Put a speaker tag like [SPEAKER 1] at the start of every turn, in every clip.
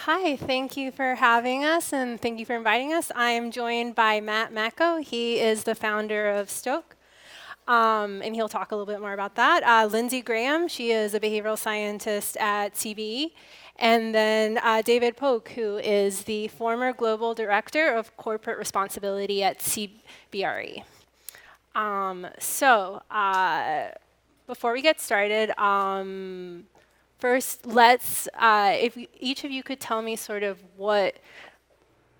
[SPEAKER 1] Hi, thank you for having us and thank you for inviting us. I'm joined by Macko. He is the founder of Stok, and he'll talk a little bit more about that. Lindsay Graham, she is a behavioral scientist at CBRE. And then David Pogue, who is the former global director of corporate responsibility at CBRE. Before we get started, first, if each of you could tell me sort of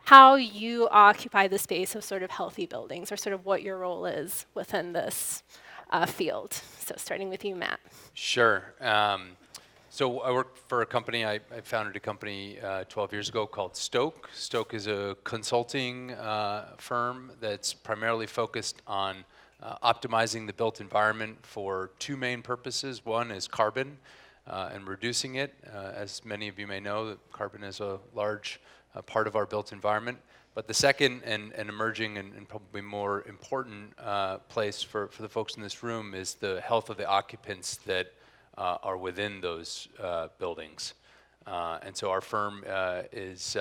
[SPEAKER 1] how you occupy the space of sort of healthy buildings, or sort of what your role is within this field. So starting with you, Matt.
[SPEAKER 2] Sure. So I work for a company, I founded a company 12 years ago called Stok. Stok is a consulting firm that's primarily focused on optimizing the built environment for two main purposes. One is carbon and reducing it. As many of you may know, carbon is a large part of our built environment. But the second and emerging and probably more important place for the folks in this room is the health of the occupants that are within those buildings. And so our firm is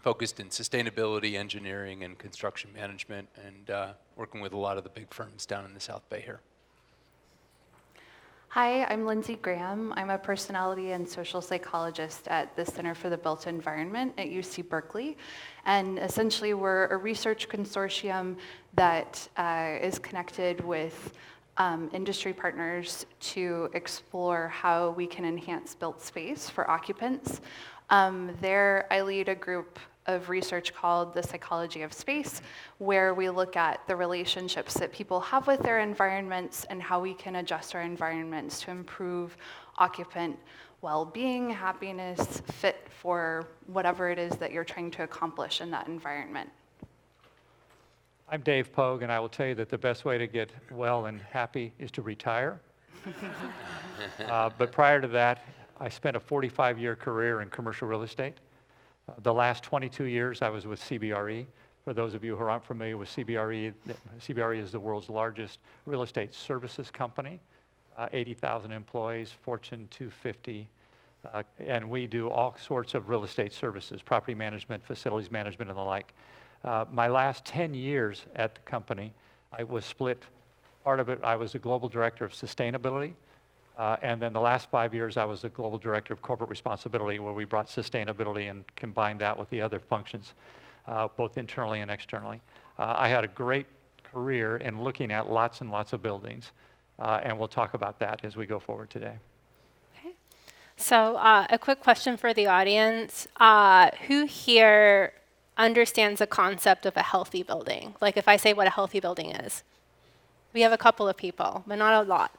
[SPEAKER 2] focused in sustainability, engineering, and construction management, and working with a lot of the big firms down in the South Bay here.
[SPEAKER 3] Hi, I'm Lindsay Graham. I'm a personality and social psychologist at the Center for the Built Environment at UC Berkeley. And essentially, we're a research consortium that is connected with industry partners to explore how we can enhance built space for occupants. There, I lead a group of research called the Psychology of Space, where we look at the relationships that people have with their environments and how we can adjust our environments to improve occupant well-being, happiness, fit for whatever it is that you're trying to accomplish in that environment.
[SPEAKER 4] I'm Dave Pogue, and I will tell you that the best way to get well and happy is to retire. But prior to that, I spent a 45-year career in commercial real estate. The last 22 years, I was with CBRE. For those of you who aren't familiar with CBRE, CBRE is the world's largest real estate services company, 80,000 employees, Fortune 250, and we do all sorts of real estate services, property management, facilities management, and the like. My last 10 years at the company, I was split. Part of it, I was the global director of sustainability. And then the last 5 years, I was the global director of corporate responsibility, where we brought sustainability and combined that with the other functions, both internally and externally. I had a great career in looking at lots and lots of buildings, and we'll talk about that as we go forward today.
[SPEAKER 1] Okay. So a quick question for the audience. Who here understands the concept of a healthy building? Like if I say what a healthy building is. We have a couple of people, but not a lot.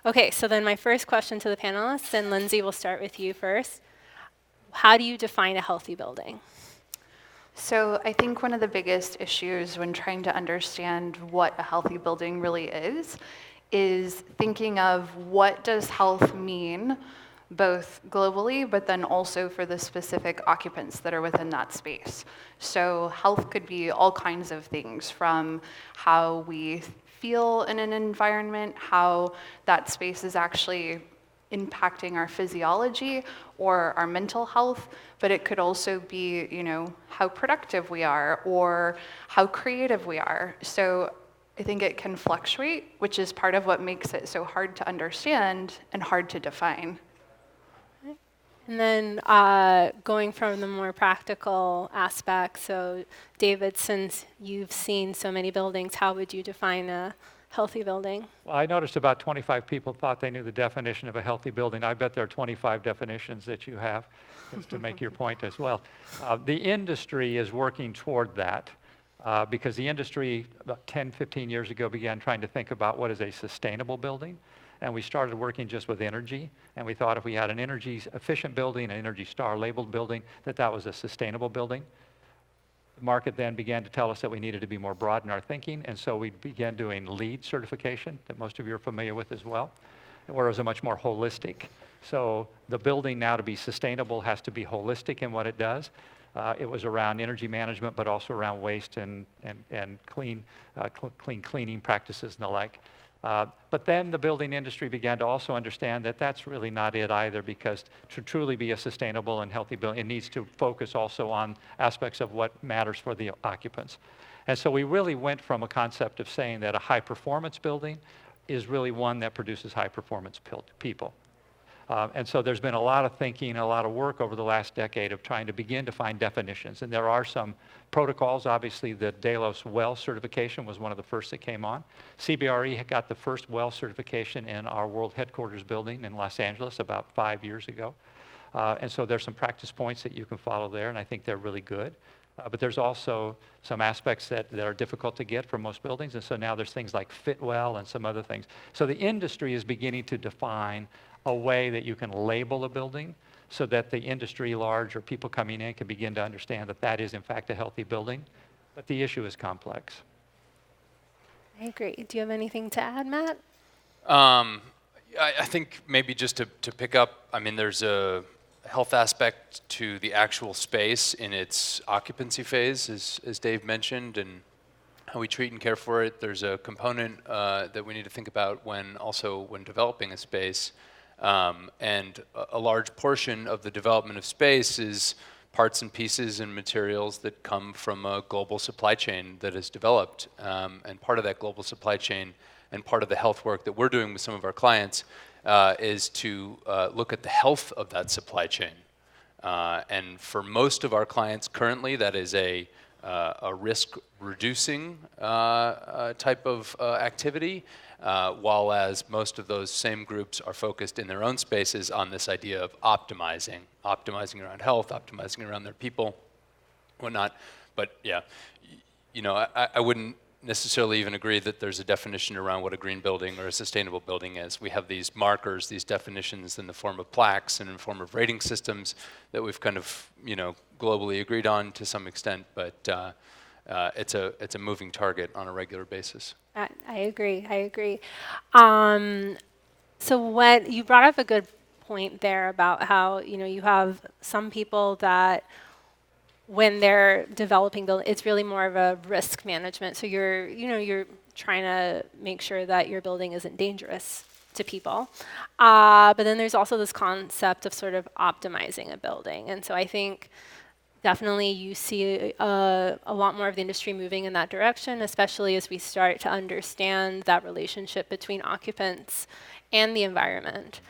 [SPEAKER 1] Okay, so then my first question to the panelists, and Lindsay, we'll start with you first. How do you define a healthy building?
[SPEAKER 3] So I think one of the biggest issues when trying to understand what a healthy building really is thinking of what does health mean, both globally, but then also for the specific occupants that are within that space. So health could be all kinds of things, from how we feel in an environment, how that space is actually impacting our physiology or our mental health, but it could also be, how productive we are or how creative we are. So I think it can fluctuate, which is part of what makes it so hard to understand and hard to define.
[SPEAKER 1] And then going from the more practical aspect, so David, since you've seen so many buildings, how would you define a healthy building?
[SPEAKER 4] Well, I noticed about 25 people thought they knew the definition of a healthy building. I bet there are 25 definitions that you have, just to make your point as well. The industry is working toward that because the industry about 10, 15 years ago began trying to think about what is a sustainable building. And we started working just with energy, and we thought if we had an energy efficient building, an Energy Star labeled building, that was a sustainable building. The market then began to tell us that we needed to be more broad in our thinking, and so we began doing LEED certification, that most of you are familiar with as well, where it was a much more holistic. So the building now, to be sustainable, has to be holistic in what it does. It was around energy management, but also around waste and clean cleaning practices and the like. But then the building industry began to also understand that that's really not it either, because to truly be a sustainable and healthy building, it needs to focus also on aspects of what matters for the occupants. And so we really went from a concept of saying that a high-performance building is really one that produces high-performance people. And so there's been a lot of thinking, a lot of work over the last decade of trying to begin to find definitions. And there are some protocols. Obviously, the Delos WELL certification was one of the first that came on. CBRE got the first WELL certification in our world headquarters building in Los Angeles about 5 years ago. And so there's some practice points that you can follow there, and I think they're really good. But there's also some aspects that are difficult to get for most buildings, and so now there's things like Fitwell and some other things. So the industry is beginning to define a way that you can label a building so that the industry large or people coming in can begin to understand that that is in fact a healthy building. But the issue is complex.
[SPEAKER 1] I agree. Do you have anything to add, Matt?
[SPEAKER 2] I think maybe just to pick up, I mean, there's a health aspect to the actual space in its occupancy phase, as Dave mentioned, and how we treat and care for it. There's a component that we need to think about when developing a space. And a large portion of the development of space is parts and pieces and materials that come from a global supply chain that is developed. And part of that global supply chain and part of the health work that we're doing with some of our clients is to look at the health of that supply chain. And for most of our clients currently, that is a risk-reducing type of activity, while as most of those same groups are focused in their own spaces on this idea of optimizing around health, optimizing around their people, whatnot. But yeah, I wouldn't necessarily even agree that there's a definition around what a green building or a sustainable building is. We have these markers, these definitions in the form of plaques and in the form of rating systems that we've kind of, globally agreed on to some extent, but it's a moving target on a regular basis.
[SPEAKER 1] I agree. So what you brought up a good point there about how, you have some people that when they're developing building, it's really more of a risk management. So you're trying to make sure that your building isn't dangerous to people. But then there's also this concept of sort of optimizing a building. And so I think definitely you see a lot more of the industry moving in that direction, especially as we start to understand that relationship between occupants and the environment.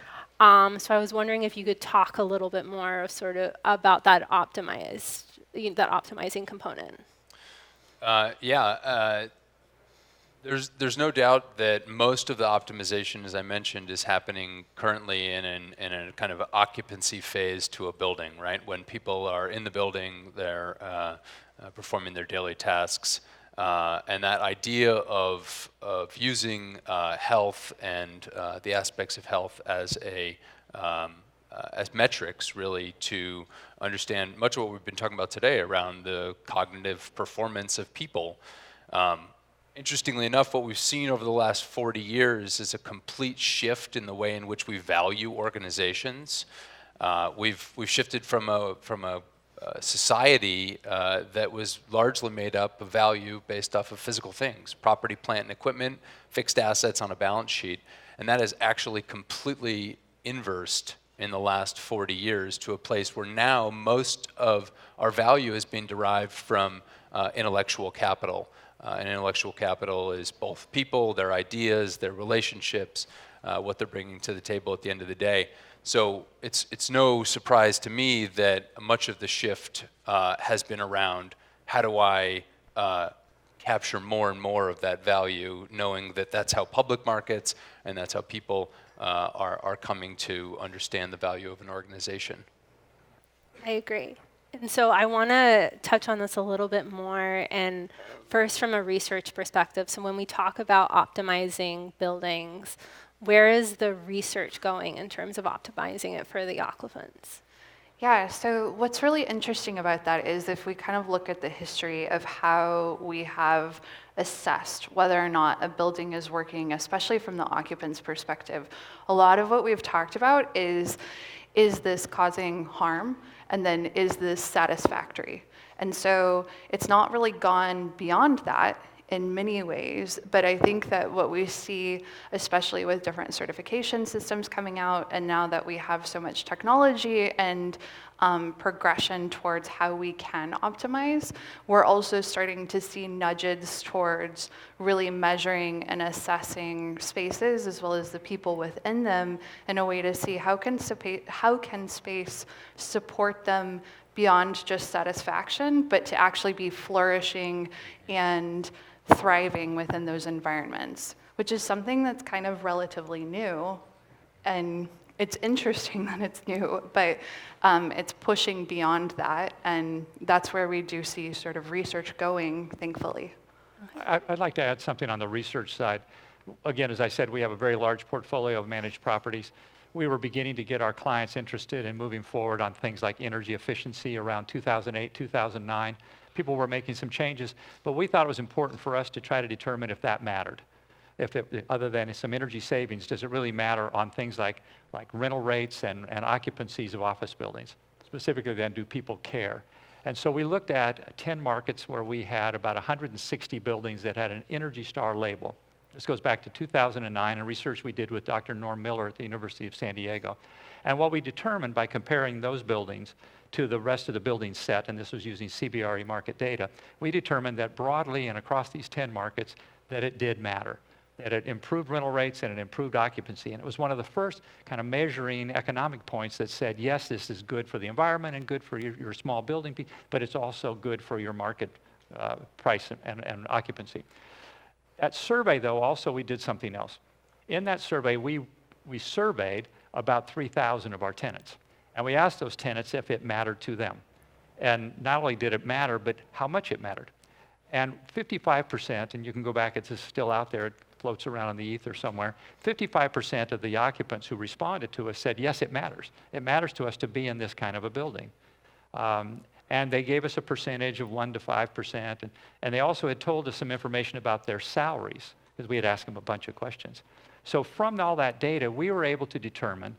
[SPEAKER 1] So I was wondering if you could talk a little bit more sort of about that optimizing component.
[SPEAKER 2] There's no doubt that most of the optimization, as I mentioned, is happening currently in a kind of occupancy phase to a building, right? When people are in the building, they're performing their daily tasks, and that idea of using health and the aspects of health as metrics, really, to understand much of what we've been talking about today around the cognitive performance of people. Interestingly enough, what we've seen over the last 40 years is a complete shift in the way in which we value organizations. We've shifted from a society that was largely made up of value based off of physical things, property, plant, and equipment, fixed assets on a balance sheet, and that has actually completely inversed in the last 40 years to a place where now most of our value is being derived from intellectual capital. And intellectual capital is both people, their ideas, their relationships, what they're bringing to the table at the end of the day. So it's no surprise to me that much of the shift has been around how do I capture more and more of that value, knowing that that's how public markets and that's how people are coming to understand the value of an organization.
[SPEAKER 1] I agree. And so I want to touch on this a little bit more, and first from a research perspective. So when we talk about optimizing buildings, where is the research going in terms of optimizing it for the occupants?
[SPEAKER 3] Yeah, so what's really interesting about that is if we kind of look at the history of how we have assessed whether or not a building is working, especially from the occupant's perspective, a lot of what we've talked about is this causing harm? And then is this satisfactory? And so it's not really gone beyond that. in many ways. But I think that what we see, especially with different certification systems coming out, and now that we have so much technology and progression towards how we can optimize, we're also starting to see nudges towards really measuring and assessing spaces as well as the people within them in a way to see how can space support them beyond just satisfaction, but to actually be flourishing and thriving within those environments, which is something that's kind of relatively new. And it's interesting that it's new, but it's pushing beyond that, and that's where we do see sort of research going, thankfully.
[SPEAKER 4] I'd like to add something on the research side. Again, as I said, we have a very large portfolio of managed properties. We were beginning to get our clients interested in moving forward on things like energy efficiency around 2008, 2009. People were making some changes, but we thought it was important for us to try to determine if that mattered. Other than some energy savings, does it really matter on things like rental rates and occupancies of office buildings? Specifically then, do people care? And so we looked at 10 markets where we had about 160 buildings that had an Energy Star label. This goes back to 2009 and research we did with Dr. Norm Miller at the University of San Diego. And what we determined by comparing those buildings to the rest of the building set, and this was using CBRE market data, we determined that broadly and across these 10 markets that it did matter, that it improved rental rates and it improved occupancy. And it was one of the first kind of measuring economic points that said, yes, this is good for the environment and good for your small building, but it's also good for your market price and occupancy. That survey, though, also we did something else. In that survey, we surveyed about 3,000 of our tenants. And we asked those tenants if it mattered to them. And not only did it matter, but how much it mattered. And 55%, and you can go back, it's still out there, it floats around in the ether somewhere, 55% of the occupants who responded to us said, yes, it matters. It matters to us to be in this kind of a building. And they gave us a percentage of 1 to 5%. And they also had told us some information about their salaries, because we had asked them a bunch of questions. So from all that data, we were able to determine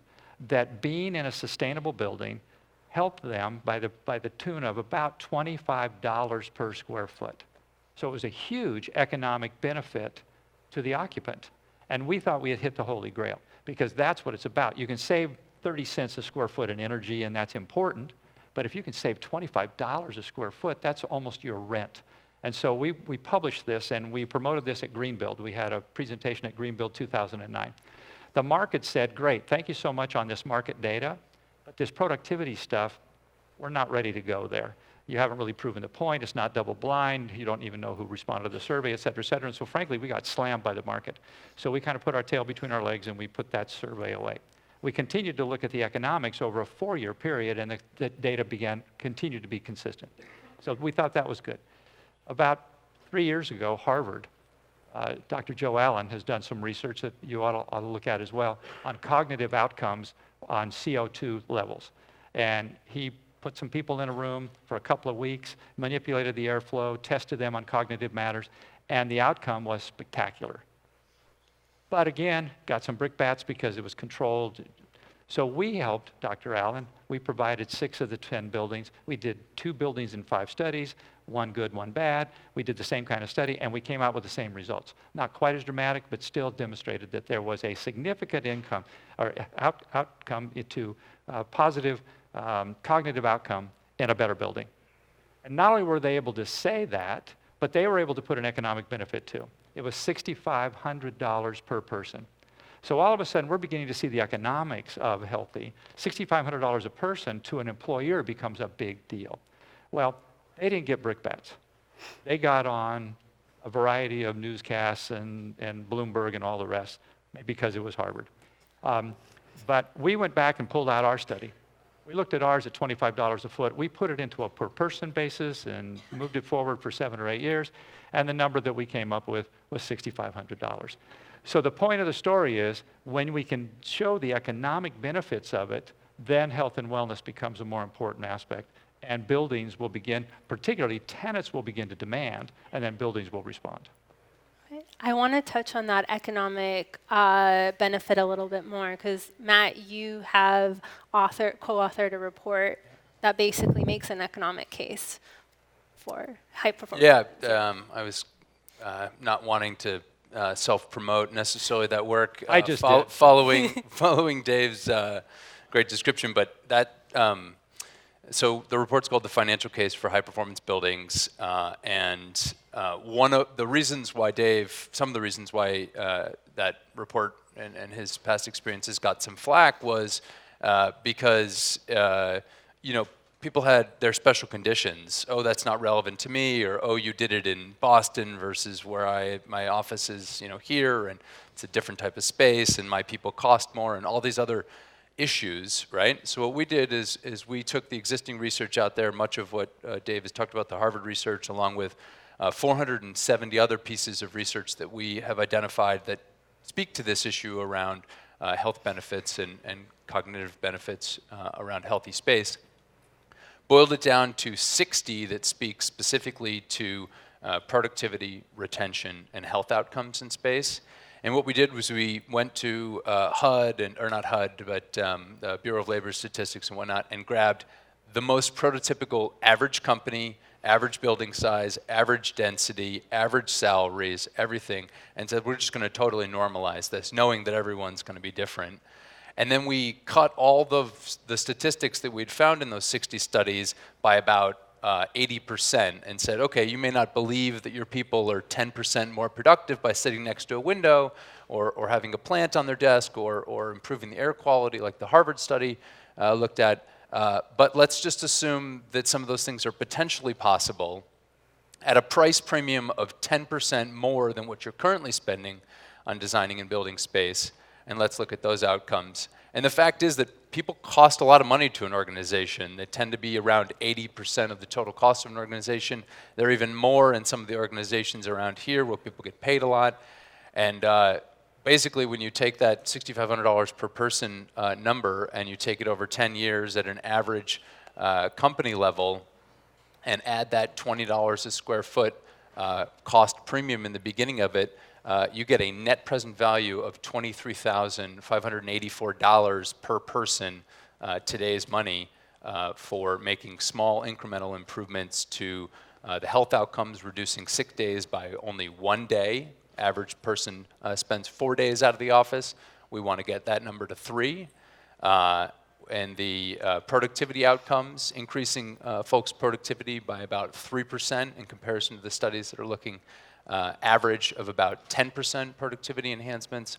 [SPEAKER 4] that being in a sustainable building helped them by the tune of about $25 per square foot. So it was a huge economic benefit to the occupant. And we thought we had hit the Holy Grail, because that's what it's about. You can save 30 cents a square foot in energy, and that's important. But if you can save $25 a square foot, that's almost your rent. And so we published this, and we promoted this at Greenbuild. We had a presentation at Greenbuild 2009. The market said, great, thank you so much on this market data, but this productivity stuff, we're not ready to go there. You haven't really proven the point. It's not double blind. You don't even know who responded to the survey, et cetera, et cetera. And so frankly, we got slammed by the market. So we kind of put our tail between our legs and we put that survey away. We continued to look at the economics over a 4-year period, and the data continued to be consistent. So we thought that was good. About 3 years ago, Harvard, Dr. Joe Allen has done some research that you ought to look at as well on cognitive outcomes on CO2 levels. And he put some people in a room for a couple of weeks, manipulated the airflow, tested them on cognitive matters, and the outcome was spectacular. But again, got some brickbats because it was controlled. So we helped Dr. Allen. We provided 6 of the 10 buildings. We did 2 buildings in 5 studies, 1 good, 1 bad. We did the same kind of study, and we came out with the same results. Not quite as dramatic, but still demonstrated that there was a significant outcome to positive cognitive outcome in a better building. And not only were they able to say that, but they were able to put an economic benefit too. It was $6,500 per person. So all of a sudden, we're beginning to see the economics of healthy. $6,500 a person to an employer becomes a big deal. Well, they didn't get brickbats. They got on a variety of newscasts and Bloomberg and all the rest, because it was Harvard. But we went back and pulled out our study. We looked at ours at $25 a foot. We put it into a per person basis and moved it forward for 7 or 8 years. And the number that we came up with was $6,500. So the point of the story is, when we can show the economic benefits of it, then health and wellness becomes a more important aspect. And buildings will begin, particularly tenants will begin to demand, and then buildings will respond.
[SPEAKER 1] I want to touch on that economic benefit a little bit more, because Matt, you have co-authored a report that basically makes an economic case for high performance.
[SPEAKER 2] Yeah, I was not wanting to self-promote necessarily that work.
[SPEAKER 4] I just did.
[SPEAKER 2] Following Dave's great description, but that. So the report's called The Financial Case for High Performance Buildings, and one of the reasons why some of the reasons why that report and his past experiences got some flack was because people had their special conditions. Oh, that's not relevant to me, or oh, you did it in Boston versus where my office is, here, and it's a different type of space, and my people cost more, and all these other issues, right? So what we did is we took the existing research out there, much of what Dave has talked about, the Harvard research, along with 470 other pieces of research that we have identified that speak to this issue around health benefits and cognitive benefits around healthy space. Boiled it down to 60 that speak specifically to productivity, retention, and health outcomes in space. And what we did was we went to HUD, or not HUD, but the Bureau of Labor Statistics and whatnot, and grabbed the most prototypical average company, average building size, average density, average salaries, everything, and said we're just going to totally normalize this, knowing that everyone's going to be different. And then we cut all the statistics that we'd found in those 60 studies by about 80% and said, okay, you may not believe that your people are 10% more productive by sitting next to a window or having a plant on their desk or improving the air quality like the Harvard study looked at, but let's just assume that some of those things are potentially possible at a price premium of 10% more than what you're currently spending on designing and building space, and let's look at those outcomes. And the fact is that people cost a lot of money to an organization. They tend to be around 80% of the total cost of an organization. They're even more in some of the organizations around here where people get paid a lot. And basically, when you take that $6,500 per person number and you take it over 10 years at an average company level and add that $20 a square foot cost premium in the beginning of it, you get a net present value of $23,584 per person, today's money, for making small incremental improvements to the health outcomes, reducing sick days by only 1 day. Average person spends 4 days out of the office. We want to get that number to 3. And the productivity outcomes, increasing folks' productivity by about 3% in comparison to the studies that are looking average of about 10% productivity enhancements.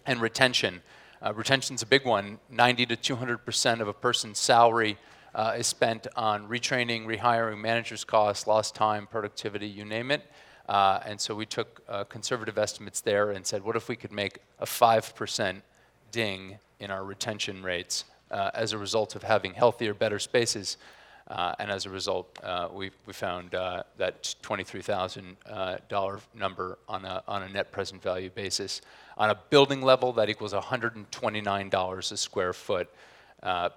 [SPEAKER 2] And retention. Retention's a big one. 90 to 200% of a person's salary is spent on retraining, rehiring, managers' costs, lost time, productivity, you name it. And so we took conservative estimates there and said, what if we could make a 5% ding in our retention rates as a result of having healthier, better spaces? And as a result, we found that $23,000 number on a net present value basis. On a building level, that equals $129 a square foot.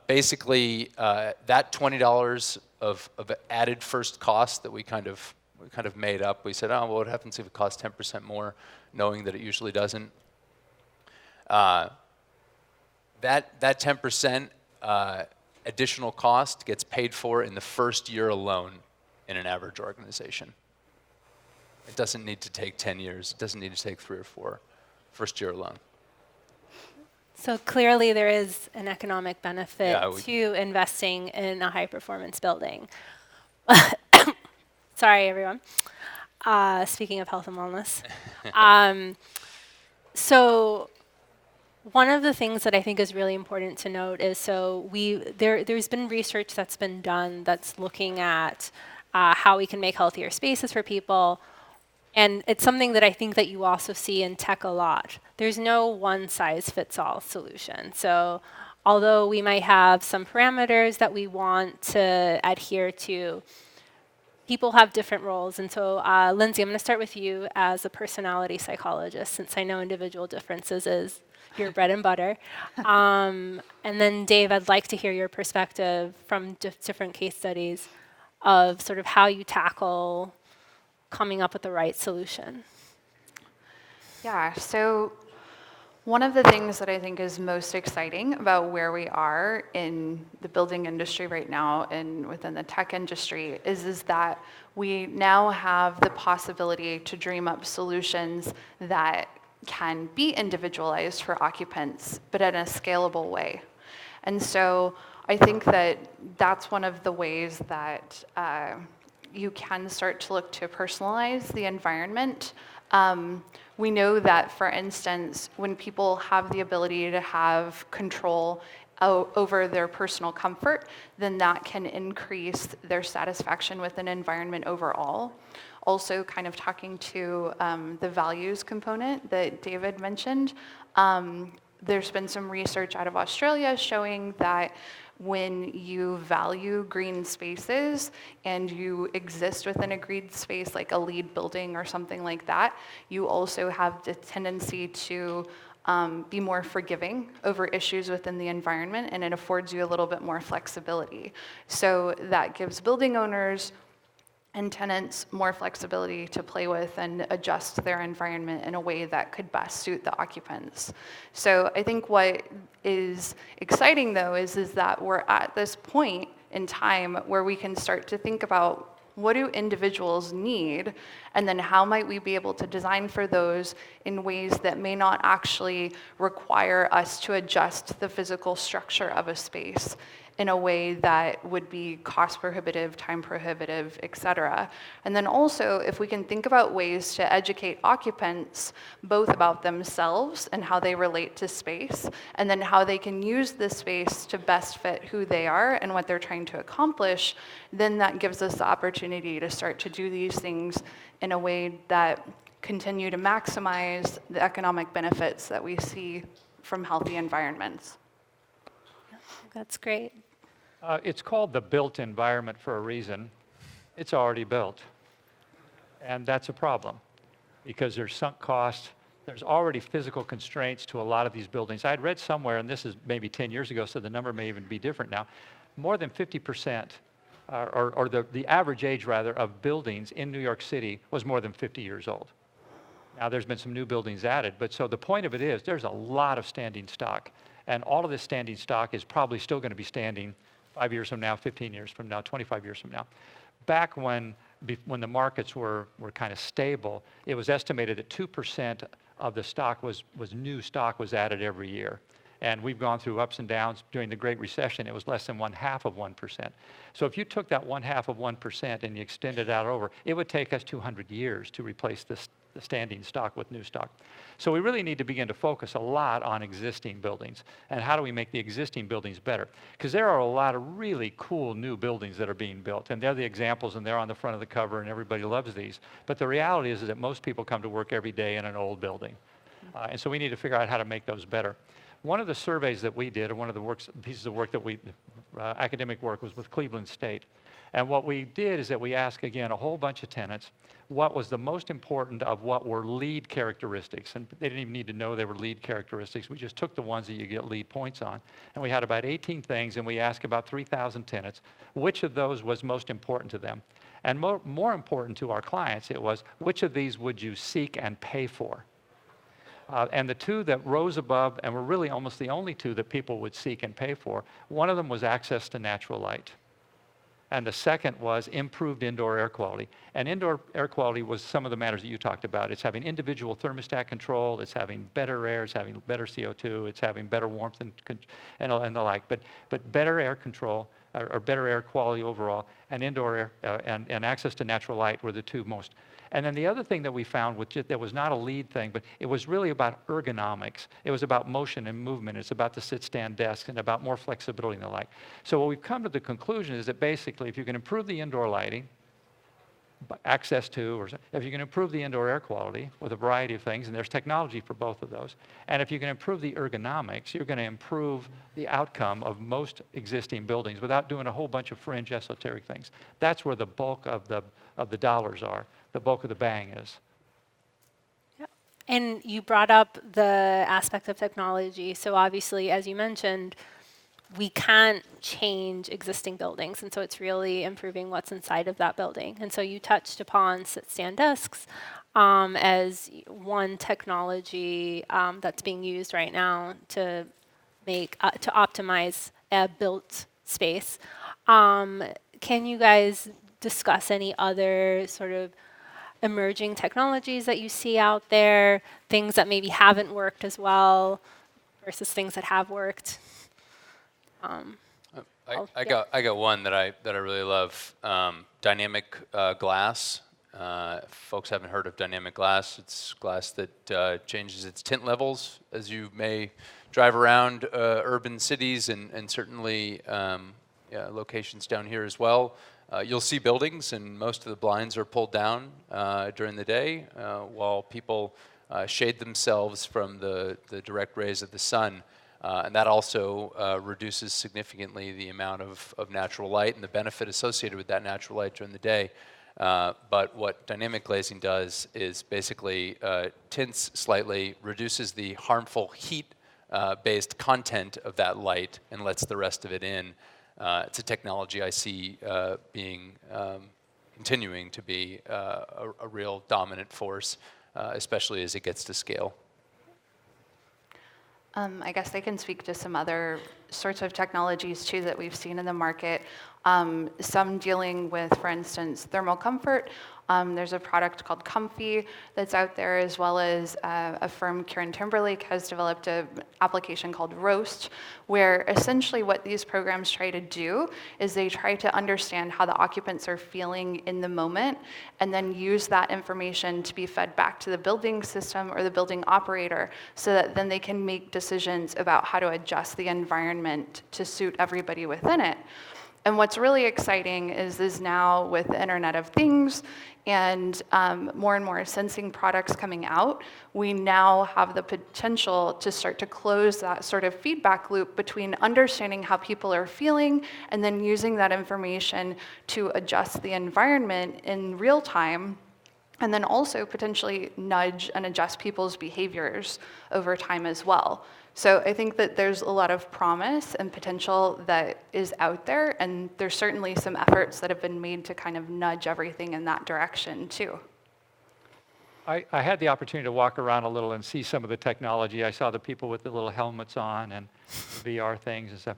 [SPEAKER 2] Basically, that $20 of added first cost that we kind of made up. We said, oh, well, what happens if it costs 10% more, knowing that it usually doesn't? That 10%. Additional cost gets paid for in the first year alone in an average organization. It doesn't need to take 10 years. It doesn't need to take 3 or 4. First year alone.
[SPEAKER 1] So clearly there is an economic benefit to investing in a high-performance building. Sorry, everyone. Speaking of health and wellness. So one of the things that I think is really important to note is there's been research that's been done that's looking at how we can make healthier spaces for people. And it's something that I think that you also see in tech a lot. There's no one-size-fits-all solution. So although we might have some parameters that we want to adhere to, people have different roles. And so, Lindsay, I'm going to start with you as a personality psychologist, since I know individual differences is your bread and butter. And then, Dave, I'd like to hear your perspective from different case studies of sort of how you tackle coming up with the right solution.
[SPEAKER 3] Yeah, so One of the things that I think is most exciting about where we are in the building industry right now and within the tech industry is that we now have the possibility to dream up solutions that can be individualized for occupants, but in a scalable way. And so I think that that's one of the ways that you can start to look to personalize the environment. We know that, for instance, when people have the ability to have control over their personal comfort, then that can increase their satisfaction with an environment overall. Also, kind of talking to the values component that David mentioned, there's been some research out of Australia showing that when you value green spaces and you exist within a green space like a LEED building or something like that, you also have the tendency to be more forgiving over issues within the environment, and it affords you a little bit more flexibility. So that gives building owners and tenants more flexibility to play with and adjust their environment in a way that could best suit the occupants. So I think what is exciting, though, is that we're at this point in time where we can start to think about what do individuals need, and then how might we be able to design for those in ways that may not actually require us to adjust the physical structure of a space in a way that would be cost prohibitive, time prohibitive, et cetera. And then also, if we can think about ways to educate occupants both about themselves and how they relate to space, and then how they can use the space to best fit who they are and what they're trying to accomplish, then that gives us the opportunity to start to do these things in a way that continue to maximize the economic benefits that we see from healthy environments.
[SPEAKER 1] That's great.
[SPEAKER 4] It's called the built environment for a reason. It's already built. And that's a problem because there's sunk cost. There's already physical constraints to a lot of these buildings. I had read somewhere, and this is maybe 10 years ago, so the number may even be different now, more than 50%, or the average age, rather, of buildings in New York City was more than 50 years old. Now, there's been some new buildings added, but so the point of it is there's a lot of standing stock. And all of this standing stock is probably still going to be standing 5 years from now, 15 years from now, 25 years from now. Back when the markets were kind of stable, it was estimated that 2% of the stock was new stock was added every year. And we've gone through ups and downs. During the Great Recession, it was less than 1/2 of 1%. So if you took that 1/2 of 1% and you extended it out over, it would take us 200 years to replace the standing stock with new stock. So we really need to begin to focus a lot on existing buildings and how do we make the existing buildings better. Because there are a lot of really cool new buildings that are being built, and they're the examples, and they're on the front of the cover, and everybody loves these. But the reality is that most people come to work every day in an old building. And so we need to figure out how to make those better. One of the surveys that we did, or one of the pieces of work that academic work, was with Cleveland State. And what we did is that we asked, again, a whole bunch of tenants what was the most important of what were LEED characteristics. And they didn't even need to know they were LEED characteristics. We just took the ones that you get LEED points on. And we had about 18 things, and we asked about 3,000 tenants, which of those was most important to them. And more important to our clients, it was, which of these would you seek and pay for? And the two that rose above, and were really almost the only two that people would seek and pay for, one of them was access to natural light. And the second was improved indoor air quality. And indoor air quality was some of the matters that you talked about. It's having individual thermostat control, it's having better air, it's having better CO2, it's having better warmth and the like. But better air control, or better air quality overall, and indoor air and access to natural light were the two most. And then the other thing that we found, that was not a LEED thing, but it was really about ergonomics. It was about motion and movement. It's about the sit-stand desks and about more flexibility and the like. So what we've come to the conclusion is that basically if you can improve the indoor lighting, access to, or if you can improve the indoor air quality with a variety of things, and there's technology for both of those, and if you can improve the ergonomics, you're going to improve the outcome of most existing buildings without doing a whole bunch of fringe esoteric things. That's where the bulk of the dollars are. The bulk of the bang is.
[SPEAKER 1] Yep. And you brought up the aspect of technology. So obviously, as you mentioned, we can't change existing buildings. And so it's really improving what's inside of that building. And so you touched upon sit-stand desks. as one technology that's being used right now to to optimize a built space. Can you guys discuss any other sort of emerging technologies that you see out there, things that maybe haven't worked as well versus things that have worked?
[SPEAKER 2] I got one that I really love. Dynamic glass. Folks haven't heard of dynamic glass. It's glass that changes its tint levels as you may drive around urban cities and certainly locations down here as well. You'll see buildings and most of the blinds are pulled down during the day while people shade themselves from the direct rays of the sun. And that also reduces significantly the amount of natural light and the benefit associated with that natural light during the day. But what dynamic glazing does is basically tints slightly, reduces the harmful heat-based content of that light and lets the rest of it in. It's a technology I see continuing to be a real dominant force, especially as it gets to scale.
[SPEAKER 3] I guess I can speak to some other sorts of technologies too that we've seen in the market. Some dealing with, for instance, thermal comfort. There's a product called Comfy that's out there, as well as a firm, Kieran Timberlake, has developed an application called Roast, where essentially what these programs try to do is they try to understand how the occupants are feeling in the moment, and then use that information to be fed back to the building system or the building operator, so that then they can make decisions about how to adjust the environment to suit everybody within it. And what's really exciting is now with the Internet of Things and more and more sensing products coming out, we now have the potential to start to close that sort of feedback loop between understanding how people are feeling and then using that information to adjust the environment in real time, and then also potentially nudge and adjust people's behaviors over time as well. So I think that there's a lot of promise and potential that is out there, and there's certainly some efforts that have been made to kind of nudge everything in that direction too.
[SPEAKER 4] I had the opportunity to walk around a little and see some of the technology. I saw the people with the little helmets on and VR things and stuff.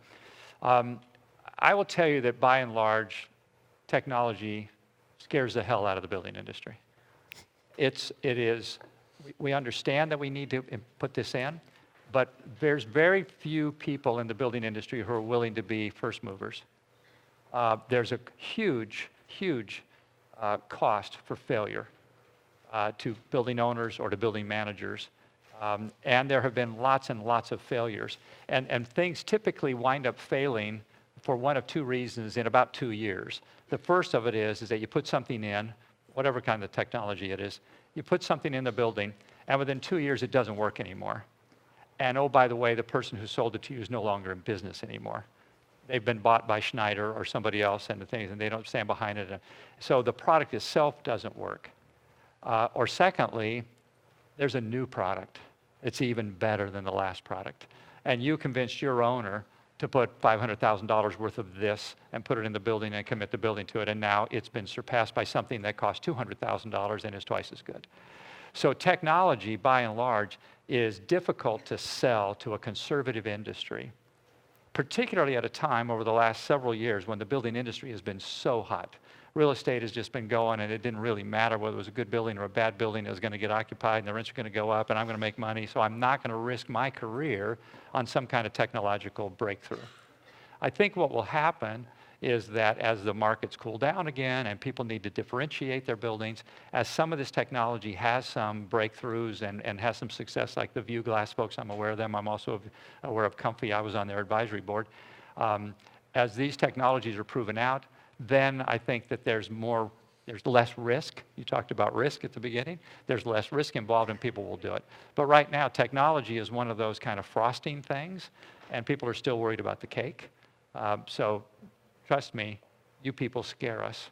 [SPEAKER 4] I will tell you that by and large, technology scares the hell out of the building industry. We understand that we need to put this in, but there's very few people in the building industry who are willing to be first movers. There's a huge cost for failure to building owners or to building managers. And there have been lots and lots of failures. And things typically wind up failing for one of two reasons in about 2 years. The first of it is that you put something in, whatever kind of technology it is, you put something in the building, and within 2 years it doesn't work anymore. And oh, by the way, the person who sold it to you is no longer in business anymore. They've been bought by Schneider or somebody else and they don't stand behind it. So the product itself doesn't work. Or secondly, there's a new product. It's even better than the last product. And you convinced your owner to put $500,000 worth of this and put it in the building and commit the building to it, and now it's been surpassed by something that costs $200,000 and is twice as good. So technology, by and large, is difficult to sell to a conservative industry, particularly at a time over the last several years when the building industry has been so hot. Real estate has just been going, and it didn't really matter whether it was a good building or a bad building. It was going to get occupied, and the rents are going to go up, and I'm going to make money, so I'm not going to risk my career on some kind of technological breakthrough. I think what will happen is that as the markets cool down again and people need to differentiate their buildings, as some of this technology has some breakthroughs and has some success, like the View Glass folks, I'm aware of them. I'm also aware of Comfy. I was on their advisory board. As these technologies are proven out, then I think that there's less risk. You talked about risk at the beginning. There's less risk involved and people will do it. But right now, technology is one of those kind of frosting things, and people are still worried about the cake. So trust me, you people scare us.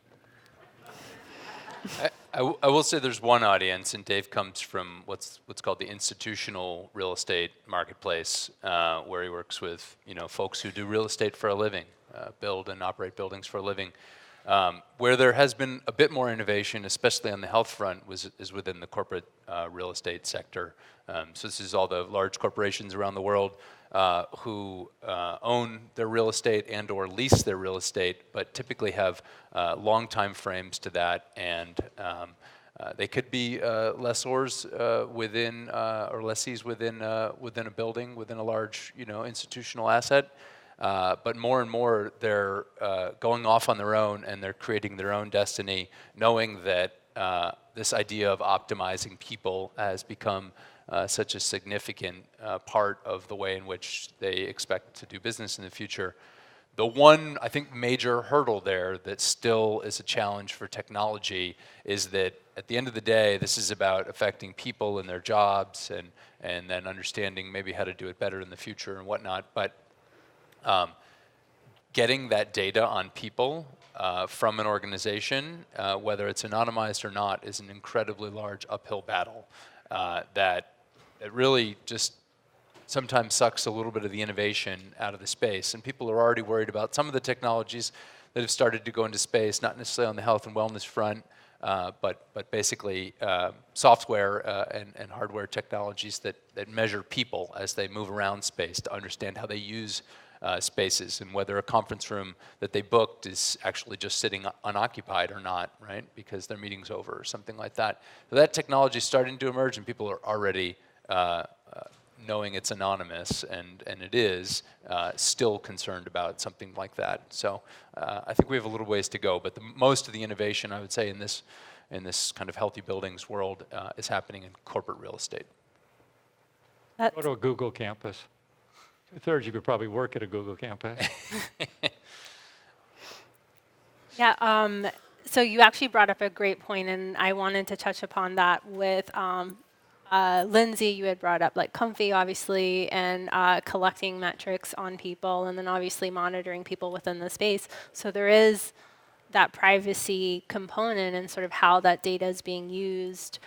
[SPEAKER 2] I will say there's one audience, and Dave comes from what's called the institutional real estate marketplace, where he works with folks who do real estate for a living, build and operate buildings for a living. Where there has been a bit more innovation, especially on the health front, is within the corporate real estate sector. So this is all the large corporations around the world who own their real estate and or lease their real estate, but typically have long time frames to that, and they could be lessors within or lessees within a building, within a large institutional asset. But more and more, they're going off on their own, and they're creating their own destiny, knowing that this idea of optimizing people has become such a significant part of the way in which they expect to do business in the future. The one, I think, major hurdle there that still is a challenge for technology is that at the end of the day, this is about affecting people and their jobs, and then understanding maybe how to do it better in the future and whatnot. But getting that data on people from an organization, whether it's anonymized or not, is an incredibly large uphill battle that it really just sometimes sucks a little bit of the innovation out of the space. And people are already worried about some of the technologies that have started to go into space, not necessarily on the health and wellness front, but basically software and hardware technologies that measure people as they move around space to understand how they use spaces, and whether a conference room that they booked is actually just sitting unoccupied or not, right? Because their meeting's over or something like that. So that technology is starting to emerge, and people are already knowing it's anonymous, and it is still concerned about something like that. So I think we have a little ways to go, but most of the innovation, I would say, in this kind of healthy buildings world is happening in corporate real estate.
[SPEAKER 1] That's
[SPEAKER 4] Go to a Google campus. 2/3 you could probably work at a Google campus.
[SPEAKER 1] Yeah, so you actually brought up a great point, and I wanted to touch upon that with Lindsay. You had brought up like comfy, obviously, and collecting metrics on people, and then obviously monitoring people within the space. So there is that privacy component and sort of how that data is being used.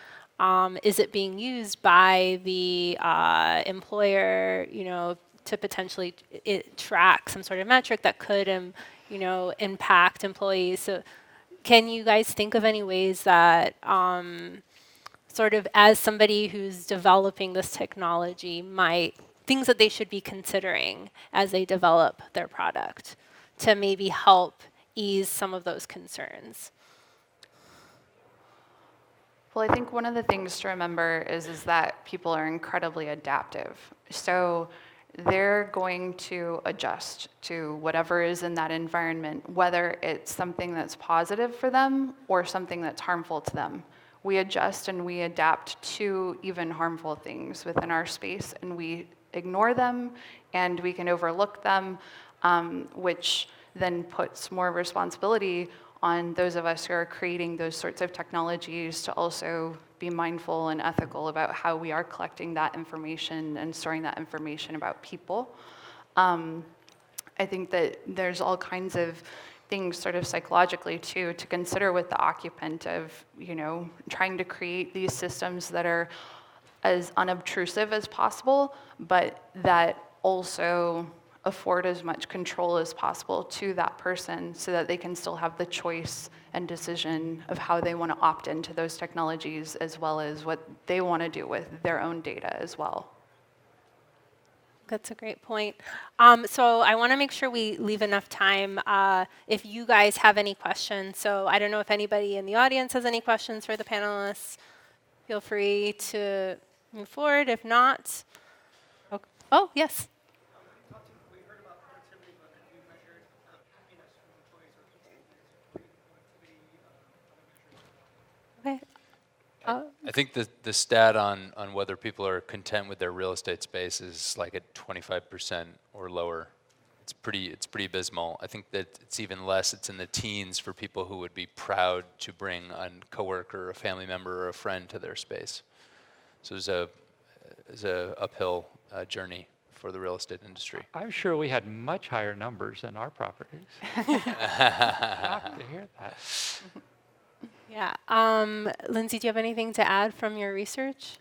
[SPEAKER 1] Is it being used by the employer, to potentially track some sort of metric that could, impact employees? So can you guys think of any ways that sort of as somebody who's developing this technology things that they should be considering as they develop their product to maybe help ease some of those concerns?
[SPEAKER 3] Well, I think one of the things to remember is that people are incredibly adaptive. So they're going to adjust to whatever is in that environment, whether it's something that's positive for them or something that's harmful to them. We adjust and we adapt to even harmful things within our space, and we ignore them and we can overlook them, which then puts more responsibility on those of us who are creating those sorts of technologies to also be mindful and ethical about how we are collecting that information and storing that information about people. I think that there's all kinds of things sort of psychologically too to consider with the occupant of, trying to create these systems that are as unobtrusive as possible, but that also afford as much control as possible to that person so that they can still have the choice and decision of how they want to opt into those technologies, as well as what they want to do with their own data as well.
[SPEAKER 1] That's a great point. So I want to make sure we leave enough time if you guys have any questions. So I don't know if anybody in the audience has any questions for the panelists. Feel free to move forward. If not, okay. Oh, yes.
[SPEAKER 5] We heard about productivity, but have you measured happiness from employees or productivity
[SPEAKER 1] Okay.
[SPEAKER 2] I think the stat on whether people are content with their real estate space is like at 25% or lower. It's pretty abysmal. I think that it's even less. It's in the teens for people who would be proud to bring a coworker, a family member, or a friend to their space. So there's a uphill journey for the real estate industry.
[SPEAKER 4] I'm sure we had much higher numbers in our properties. Shocked to hear that.
[SPEAKER 1] Yeah. Lindsay, do you have anything to add from your research?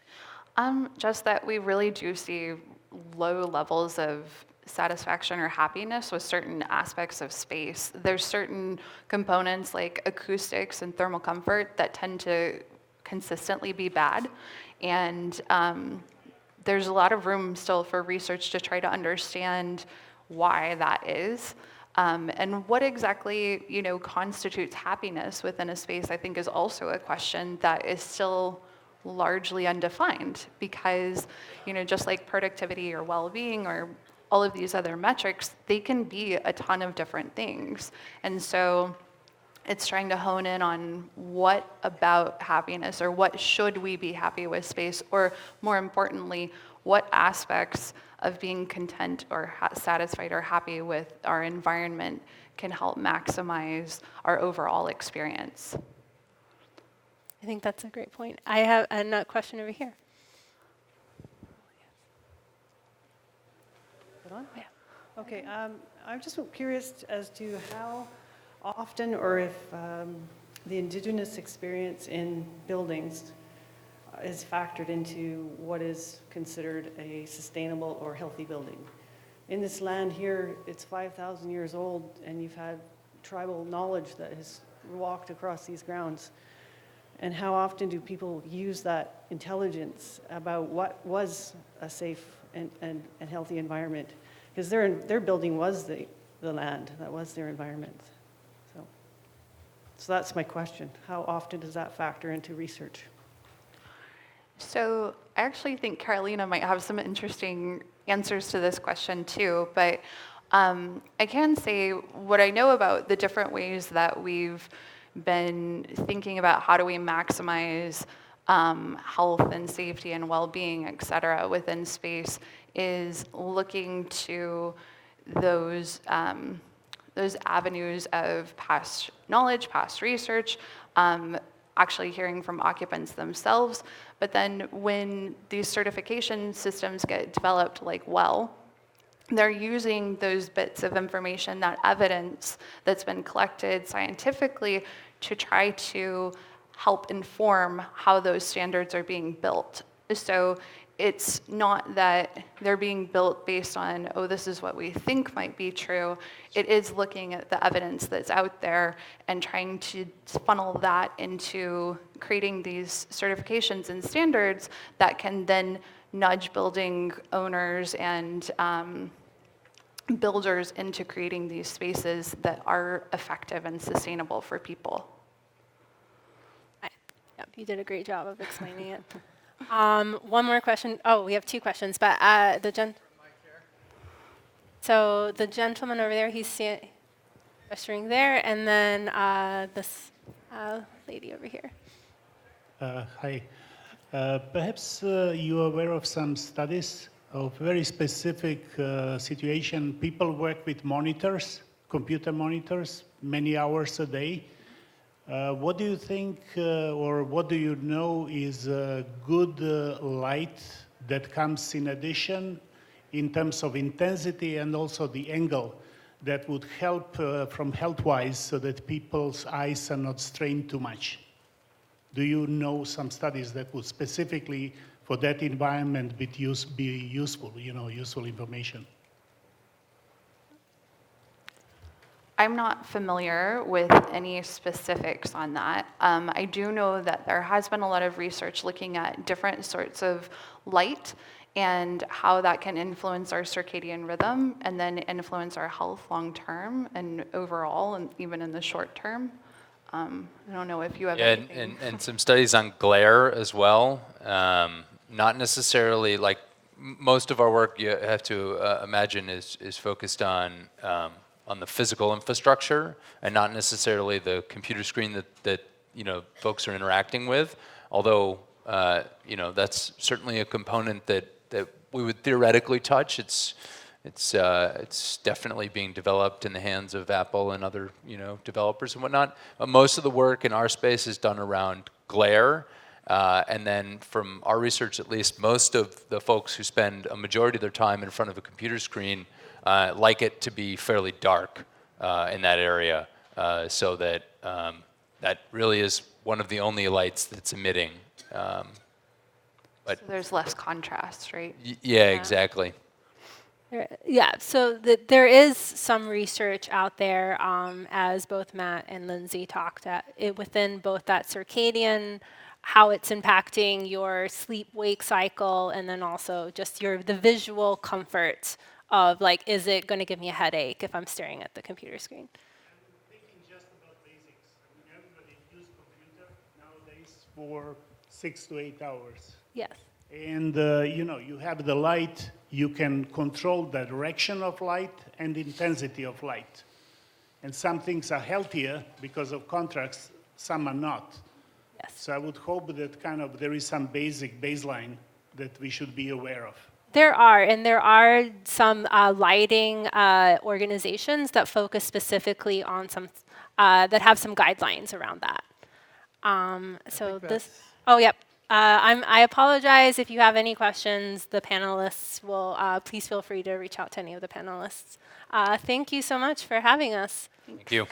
[SPEAKER 3] Just that we really do see low levels of satisfaction or happiness with certain aspects of space. There's certain components like acoustics and thermal comfort that tend to consistently be bad. And there's a lot of room still for research to try to understand why that is. And what exactly, constitutes happiness within a space, I think, is also a question that is still largely undefined, because, just like productivity or well-being or all of these other metrics, they can be a ton of different things. And so it's trying to hone in on what about happiness, or what should we be happy with space, or more importantly, what aspects of being content or satisfied or happy with our environment can help maximize our overall experience.
[SPEAKER 1] I think that's a great point. I have a question over here.
[SPEAKER 6] Hold on.
[SPEAKER 1] Yeah.
[SPEAKER 6] Okay, I'm just curious as to how often, or if the Indigenous experience in buildings is factored into what is considered a sustainable or healthy building. In this land here, it's 5,000 years old, and you've had tribal knowledge that has walked across these grounds. And how often do people use that intelligence about what was a safe and healthy environment? Because their building was the land, that was their environment. So that's my question. How often does that factor into research?
[SPEAKER 3] So I actually think Carolina might have some interesting answers to this question too, but I can say what I know about the different ways that we've been thinking about how do we maximize health and safety and well-being, et cetera, within space, is looking to those avenues of past knowledge, past research, actually hearing from occupants themselves. But then when these certification systems get developed like they're using those bits of information, that evidence that's been collected scientifically, to try to help inform how those standards are being built. So it's not that they're being built based on, oh, this is what we think might be true. It is looking at the evidence that's out there and trying to funnel that into creating these certifications and standards that can then nudge building owners and builders into creating these spaces that are effective and sustainable for people.
[SPEAKER 1] Yep, you did a great job of explaining it. One more question. Oh, we have two questions, but so the gentleman over there, he's gesturing there, and then this lady over here.
[SPEAKER 7] Hi. Perhaps you are aware of some studies of very specific situation. People work with monitors, computer monitors, many hours a day. What do you think, or what do you know is good light that comes in addition in terms of intensity and also the angle that would help from health-wise so that people's eyes are not strained too much? Do you know some studies that would specifically for that environment be useful, useful information?
[SPEAKER 3] I'm not familiar with any specifics on that. I do know that there has been a lot of research looking at different sorts of light and how that can influence our circadian rhythm and then influence our health long term and overall, and even in the short term. I don't know if you have anything.
[SPEAKER 2] And some studies on glare as well. Not necessarily like most of our work, you have to imagine is focused on the physical infrastructure and not necessarily the computer screen that folks are interacting with. Although that's certainly a component that we would theoretically touch. It's definitely being developed in the hands of Apple and other developers and whatnot. But most of the work in our space is done around glare. And then from our research, at least, most of the folks who spend a majority of their time in front of a computer screen like it to be fairly dark in that area, so that that really is one of the only lights that's emitting.
[SPEAKER 3] But so there's less contrast, right?
[SPEAKER 2] Yeah, exactly.
[SPEAKER 1] Yeah, so there is some research out there, as both Matt and Lindsay talked at it, within both that circadian, how it's impacting your sleep-wake cycle, and then also just the visual comfort of like, is it going to give me a headache if I'm staring at the computer screen?
[SPEAKER 7] Thinking just about basics. I mean, everybody uses computer nowadays for 6 to 8 hours.
[SPEAKER 1] Yes.
[SPEAKER 7] And you have the light, you can control the direction of light and intensity of light. And some things are healthier because of contrast, some are not.
[SPEAKER 1] Yes.
[SPEAKER 7] So I would hope that there is some basic baseline that we should be aware of.
[SPEAKER 1] There are some lighting organizations that focus specifically on some, that have some guidelines around that. So this, oh, yep. I apologize if you have any questions. The panelists will, please feel free to reach out to any of the panelists. Thank you so much for having us.
[SPEAKER 2] Thank you.